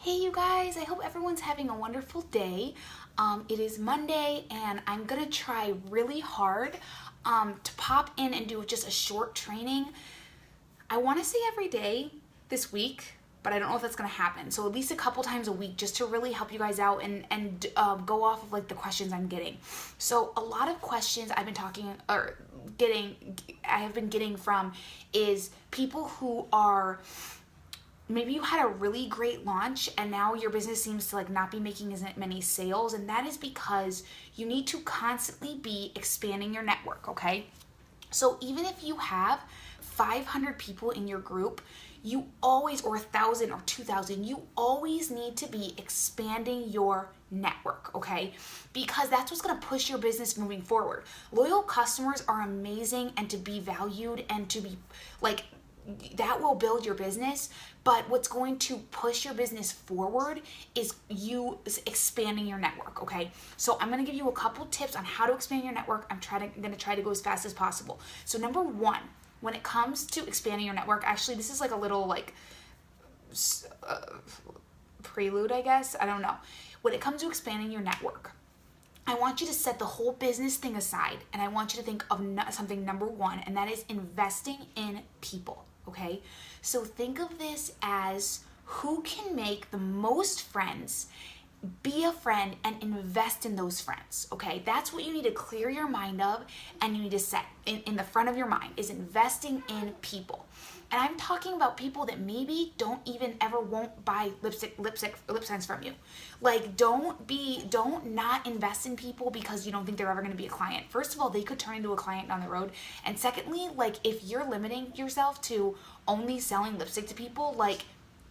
Hey you guys, I hope everyone's having a wonderful day. It is Monday and I'm gonna try really hard to pop in and do just a short training. I wanna say every day this week, but I don't know if that's gonna happen. So at least a couple times a week just to really help you guys out and go off of like the questions I'm getting. So a lot of questions I've been getting from is people who are, maybe you had a really great launch and now your business seems to like not be making as many sales, and that is because you need to constantly be expanding your network, okay? So even if you have 500 people in your group, you always, or 1,000 or 2,000, you always need to be expanding your network, okay? Because that's what's gonna push your business moving forward. Loyal customers are amazing and to be valued and to be like, that will build your business, but what's going to push your business forward is you expanding your network, okay? So I'm gonna give you a couple tips on how to expand your network. I'm gonna try to go as fast as possible. So number one, when it comes to expanding your network, actually this is like a little like prelude, I guess, I don't know. When it comes to expanding your network, I want you to set the whole business thing aside and I want you to think of something number one, and that is investing in people, okay? So think of this as who can make the most friends, be a friend, and invest in those friends, okay? That's what you need to clear your mind of, and you need to set in the front of your mind is investing in people. And I'm talking about people that maybe don't even ever won't buy Lipsense from you. Like don't not invest in people because you don't think they're ever gonna be a client. First of all, they could turn into a client down the road. And secondly, like if you're limiting yourself to only selling lipstick to people, like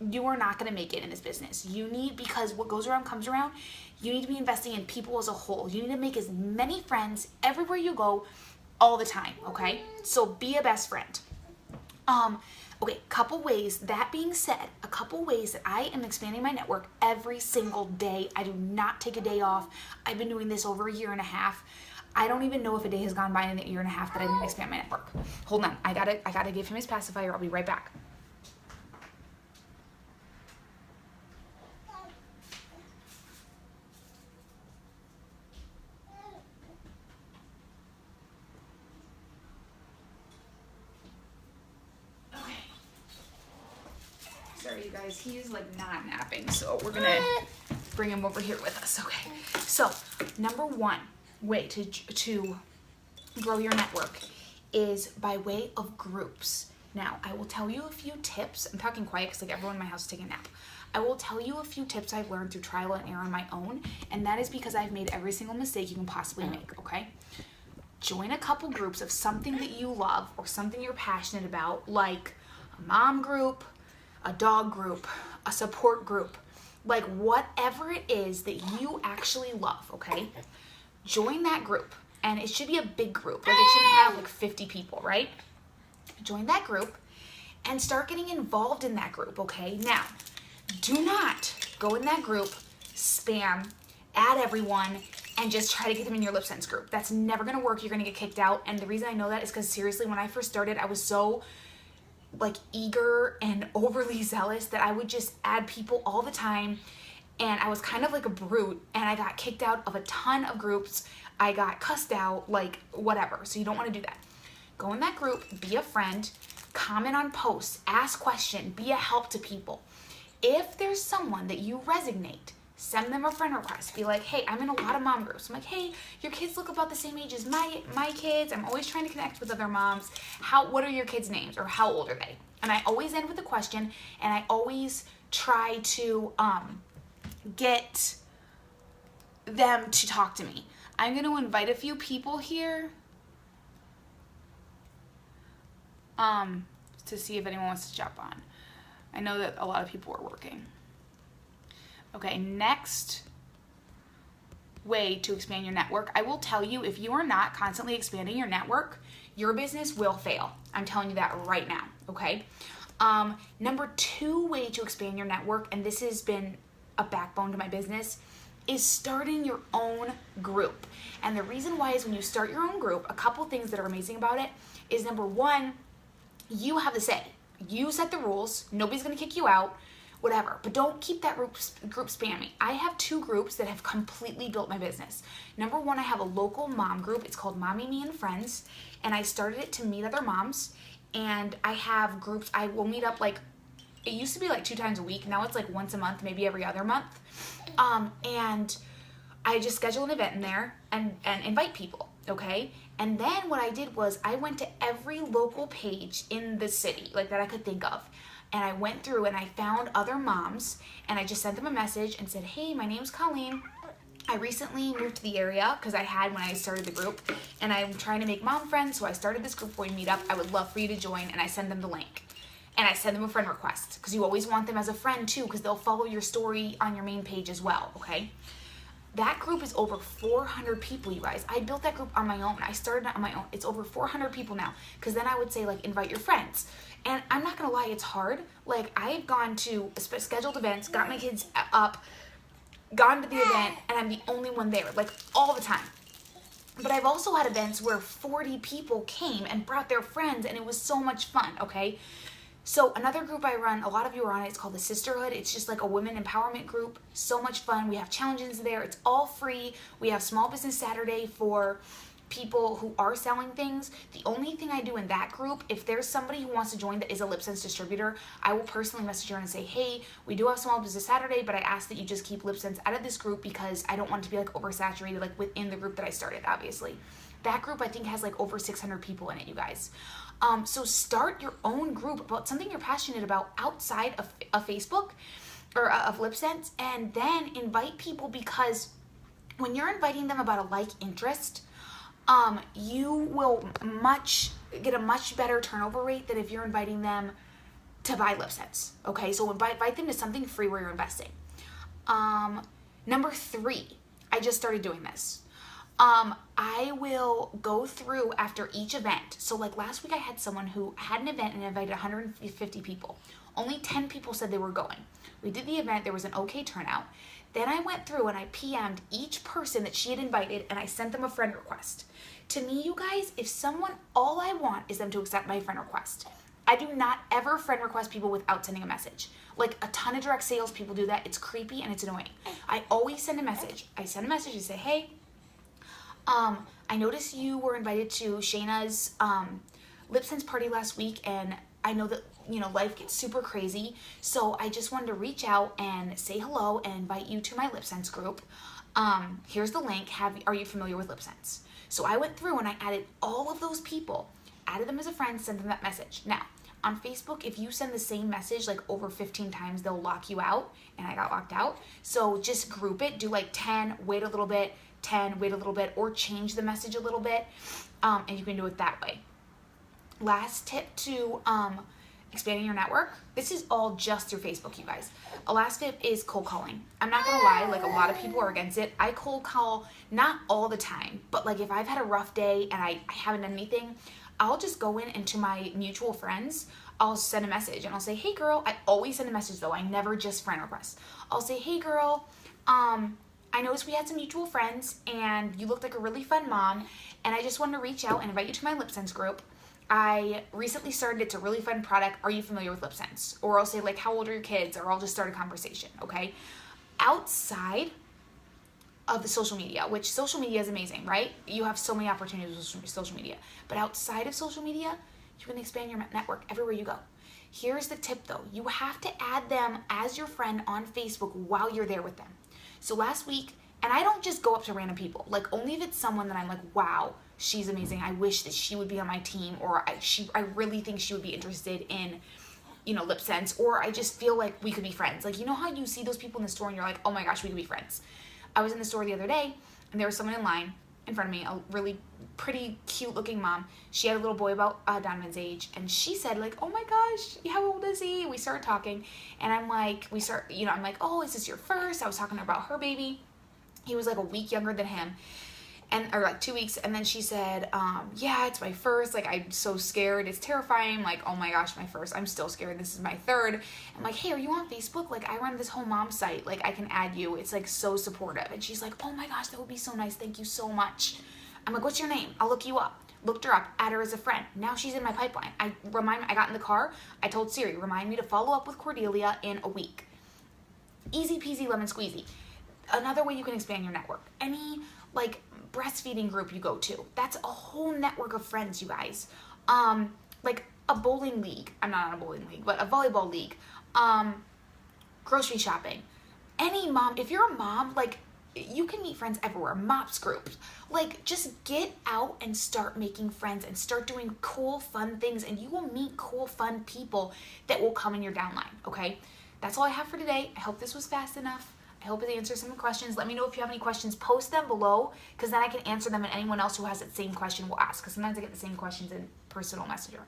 you are not gonna make it in this business. You need, because what goes around comes around, you need to be investing in people as a whole. You need to make as many friends everywhere you go all the time, okay? So be a best friend. Okay, couple ways, that being said, a couple ways that I am expanding my network every single day. I do not take a day off. I've been doing this over a year and a half. I don't even know if a day has gone by in a year and a half that I didn't expand my network. Hold on, I gotta give him his pacifier. I'll be right back. Sorry you guys, he's like not napping, so we're gonna bring him over here with us, okay? So number one way to grow your network is by way of groups. Now, I will tell you a few tips. I'm talking quiet because like everyone in my house is taking a nap. I will tell you a few tips I've learned through trial and error on my own, and that is because I've made every single mistake you can possibly make, okay? Join a couple groups of something that you love or something you're passionate about, like a mom group, a dog group, a support group, like whatever it is that you actually love, okay? Join that group, and it should be a big group, like it shouldn't have like 50 people, right? Join that group and start getting involved in that group, okay? Now, do not go in that group, spam, add everyone, and just try to get them in your Lipsense group. That's never gonna work. You're gonna get kicked out, and the reason I know that is because seriously, when I first started, I was so like eager and overly zealous that I would just add people all the time, and I was kind of like a brute, and I got kicked out of a ton of groups. I got cussed out, like whatever. So you don't want to do that. Go in that group, be a friend, comment on posts, ask questions, be a help to people. If there's someone that you resonate, send them a friend request. Be like, hey, I'm in a lot of mom groups. I'm like, hey, your kids look about the same age as my kids. I'm always trying to connect with other moms. What are your kids' names, or how old are they? And I always end with a question, and I always try to get them to talk to me. I'm going to invite a few people here to see if anyone wants to jump on. I know that a lot of people are working. Okay, next way to expand your network. I will tell you, if you are not constantly expanding your network, your business will fail. I'm telling you that right now, okay? Number two way to expand your network, and this has been a backbone to my business, is starting your own group. And the reason why is when you start your own group, a couple things that are amazing about it is number one, you have the say. You set the rules. Nobody's gonna kick you out. whatever. But don't keep that group spamming. I have 2 groups that have completely built my business. Number 1, I have a local mom group. It's called Mommy, Me, and Friends. And I started it to meet other moms. And I have groups, I will meet up like, it used to be like 2 times a week. Now it's like once a month, maybe every other month. And I just schedule an event in there and invite people, okay? And then what I did was I went to every local page in the city, like that I could think of. And I went through and I found other moms and I just sent them a message and said, hey, my name's Colleen. I recently moved to the area because I had when I started the group, and I'm trying to make mom friends, so I started this group where we meet up. I would love for you to join, and I send them the link. And I send them a friend request because you always want them as a friend too, because they'll follow your story on your main page as well, okay? That group is over 400 people, you guys. I built that group on my own. I started it on my own. It's over 400 people now, because then I would say, like, invite your friends. And I'm not going to lie, it's hard. Like, I've gone to scheduled events, got my kids up, gone to the event, and I'm the only one there, like, all the time. But I've also had events where 40 people came and brought their friends, and it was so much fun, okay? So another group I run, a lot of you are on it, it's called the Sisterhood. It's just like a women empowerment group. So much fun. We have challenges there. It's all free. We have Small Business Saturday for people who are selling things. The only thing I do in that group, if there's somebody who wants to join that is a Lipsense distributor, I will personally message her and say, hey, we do have Small Business Saturday, but I ask that you just keep Lipsense out of this group because I don't want it to be like oversaturated, like within the group that I started, obviously. That group, I think, has like over 600 people in it, you guys. So start your own group about something you're passionate about outside of Facebook or of Lipsense, and then invite people, because when you're inviting them about a like interest, you will get a much better turnover rate than if you're inviting them to buy Lipsense. Okay, so invite them to something free where you're investing. Number 3, I just started doing this. I will go through after each event. So like last week I had someone who had an event and invited 150 people. Only 10 people said they were going. We did the event, there was an okay turnout. Then I went through and I PM'd each person that she had invited and I sent them a friend request. To me, you guys, all I want is them to accept my friend request. I do not ever friend request people without sending a message. Like a ton of direct sales people do that. It's creepy and it's annoying. I always send a message. I send a message and say, hey, I noticed you were invited to Shayna's Lipsense party last week, and I know that, you know, life gets super crazy, so I just wanted to reach out and say hello and invite you to my Lipsense group. Here's the link. Are you familiar with Lipsense? So I went through and I added all of those people, added them as a friend, sent them that message. Now, on Facebook, if you send the same message like over 15 times, they'll lock you out, and I got locked out. So just group it, do like 10, wait a little bit, 10, wait a little bit, or change the message a little bit, and you can do it that way. Last tip to expanding your network, this is all just through Facebook, you guys. A last tip is cold calling. I'm not gonna lie, like a lot of people are against it. I cold call, not all the time, but like if I've had a rough day and I haven't done anything, I'll just go into my mutual friends, I'll send a message and I'll say, hey girl, I always send a message though, I never just friend request. I'll say, hey girl, I noticed we had some mutual friends and you looked like a really fun mom, and I just wanted to reach out and invite you to my Lipsense group. I recently started, it's a really fun product. Are you familiar with Lipsense? Or I'll say like, how old are your kids? Or I'll just start a conversation, okay? Outside of the social media, which social media is amazing, right? You have so many opportunities with social media. But outside of social media, you can expand your network everywhere you go. Here's the tip though. You have to add them as your friend on Facebook while you're there with them. So last week, and I don't just go up to random people, like only if it's someone that I'm like, wow, she's amazing. I wish that she would be on my team, or I really think she would be interested in, you know, Lipsense, or I just feel like we could be friends. Like, you know how you see those people in the store and you're like, oh my gosh, we could be friends. I was in the store the other day and there was someone in line in front of me, a really pretty cute looking mom. She had a little boy about Donovan's age, and she said like, oh my gosh, how old is he? We started talking, and I'm like, I'm like, oh, is this your first? I was talking about her baby. He was like a week younger than him, or like 2 weeks, and then she said, yeah, it's my first, like I'm so scared, it's terrifying, like oh my gosh, my first, I'm still scared, this is my third. I'm like, hey, are you on Facebook? Like I run this whole mom site, like I can add you, it's like so supportive. And she's like, oh my gosh, that would be so nice, thank you so much. I'm like, what's your name? I'll look you up. Looked her up, add her as a friend. Now she's in my pipeline. I got in the car, I told Siri, remind me to follow up with Cordelia in a week. Easy peasy lemon squeezy. Another way you can expand your network. Any like breastfeeding group you go to, that's a whole network of friends, you guys. Like a bowling league. I'm not on a bowling league, but a volleyball league. Grocery shopping. Any mom, if you're a mom, like you can meet friends everywhere. Mops groups. Like just get out and start making friends and start doing cool, fun things, and you will meet cool, fun people that will come in your downline, okay? That's all I have for today. I hope this was fast enough. I hope it answers some questions. Let me know if you have any questions. Post them below, because then I can answer them, and anyone else who has that same question will ask, because sometimes I get the same questions in personal messenger.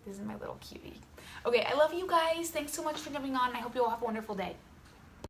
This is my little cutie. Okay, I love you guys. Thanks so much for coming on. I hope you all have a wonderful day.